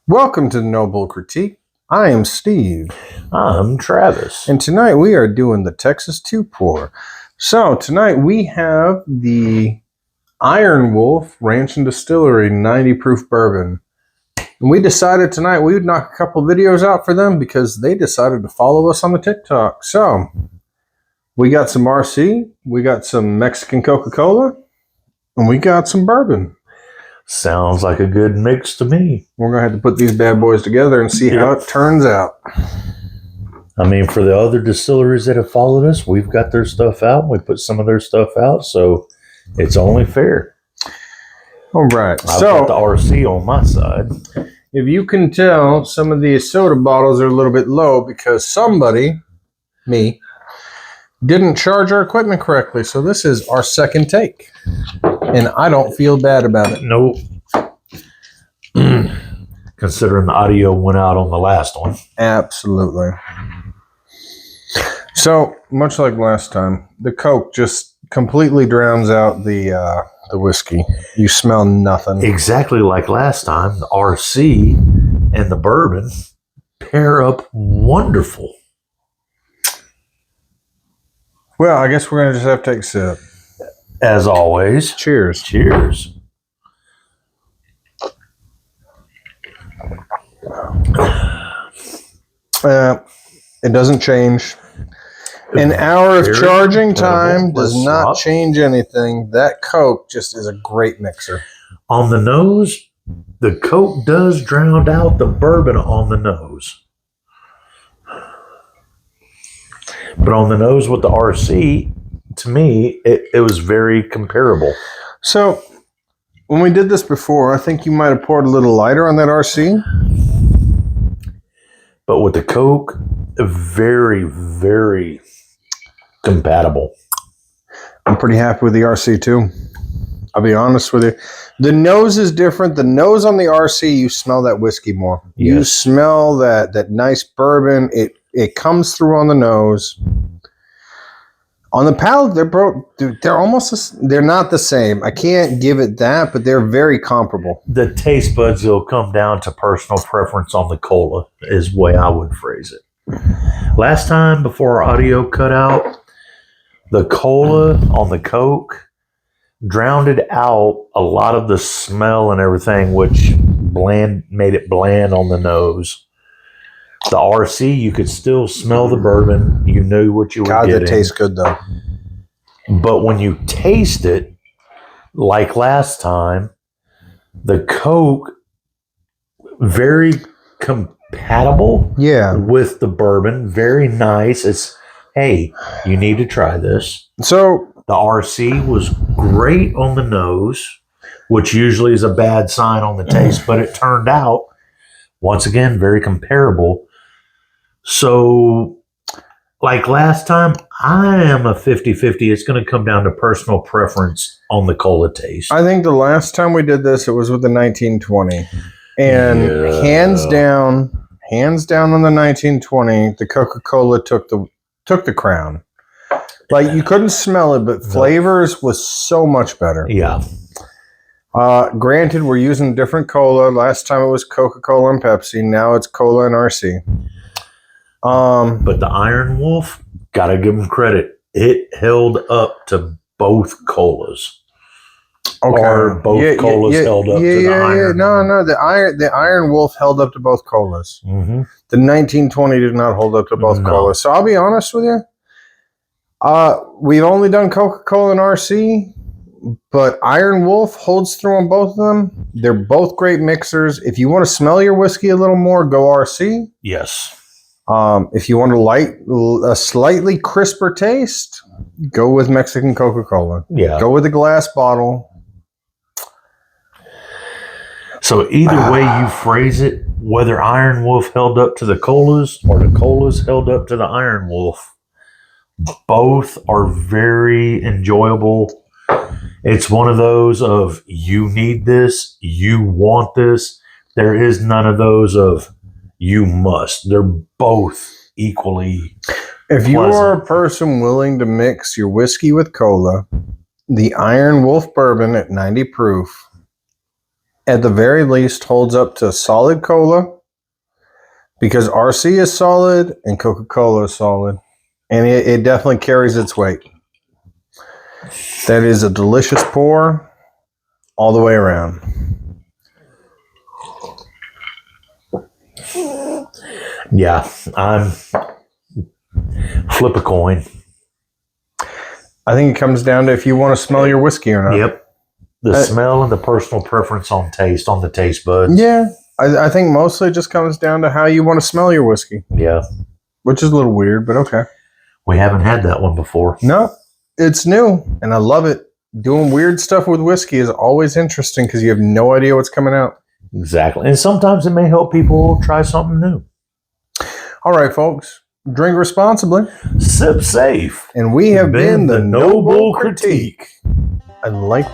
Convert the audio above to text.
Welcome to the Noble Critique. I am Steve. I'm Travis. And tonight we are doing the Texas 2-Pour. So tonight we have the Iron Wolf Ranch and Distillery 90 proof bourbon. And we decided tonight we would knock a couple videos out for them because they decided to follow us on the TikTok. So we got some RC, we got some Mexican Coca-Cola, and we got some bourbon. Sounds like a good mix to me. We're going to have to put these bad boys together and see how it turns out. I mean, for the other distilleries that have followed us, we've got their stuff out. We put some of their stuff out, so it's only fair. All right. I've got the RC on my side. If you can tell, some of these soda bottles are a little bit low because somebody, me, didn't charge our equipment correctly. So this is our second take. And I don't feel bad about it. Nope. Considering the audio went out on the last one. Absolutely. So, much like last time, the Coke just completely drowns out the whiskey. You smell nothing. Exactly like last time, the RC and the bourbon pair up wonderful. Well, I guess we're going to just have to take a sip. As always. Cheers. Cheers. It doesn't change. An hour of charging time does not change anything. That Coke just is a great mixer. On the nose, the Coke does drown out the bourbon on the nose. But on the nose with the RC, to me, it was very comparable. So, when we did this before, I think you might have poured a little lighter on that RC. But with the Coke, very, very compatible. I'm pretty happy with the RC too. I'll be honest with you. The nose is different. The nose on the RC, you smell that whiskey more. Yes. You smell that nice bourbon. It comes through on the nose. On the palate, they're almost, they're not the same. I can't give it that, but they're very comparable. The taste buds will come down to personal preference on the cola, is the way I would phrase it. Last time, before our audio cut out, the cola on the Coke drowned out a lot of the smell and everything, which made it bland on the nose. The RC, you could still smell the bourbon. You knew what you were getting. God, that tastes good, though. But when you taste it, like last time, the Coke, very compatible with the bourbon. Very nice. It's, hey, you need to try this. So the RC was great on the nose, which usually is a bad sign on the taste, but it turned out, once again, very comparable. So, like last time, I am a 50-50. It's going to come down to personal preference on the cola taste. I think the last time we did this, it was with the 1920. And hands down on the 1920, the Coca-Cola took the crown. Like, you couldn't smell it, but flavors was so much better. Yeah. Granted, we're using different cola. Last time it was Coca-Cola and Pepsi. Now it's cola and RC. But the Iron Wolf, gotta give them credit. It held up to both colas. Okay. Or both colas held up to the Iron Wolf. No. The Iron Wolf held up to both colas. Mm-hmm. The 1920 did not hold up to both colas. So I'll be honest with you. We've only done Coca-Cola and RC, but Iron Wolf holds through on both of them. They're both great mixers. If you want to smell your whiskey a little more, go RC. Yes. If you want a slightly crisper taste, go with Mexican Coca-Cola. Yeah. Go with the glass bottle. So either way you phrase it, whether Iron Wolf held up to the colas or the colas held up to the Iron Wolf, both are very enjoyable. It's one of those of you need this, you want this. There is none of those of you must. They're both equally If you are a person willing to mix your whiskey with cola, the Iron Wolf bourbon at 90 proof at the very least holds up to solid cola, because RC is solid and Coca-Cola is solid. And it definitely carries its weight. That is a delicious pour all the way around. Yeah, I'm flip a coin. I think it comes down to if you want to smell your whiskey or not. Yep. The smell and the personal preference on taste, on the taste buds. Yeah. I think mostly it just comes down to how you want to smell your whiskey. Yeah. Which is a little weird, but okay. We haven't had that one before. No, it's new, and I love it. Doing weird stuff with whiskey is always interesting because you have no idea what's coming out. Exactly. And sometimes it may help people try something new. All right, folks. Drink responsibly. Sip safe. And we have been the Noble Critique. I like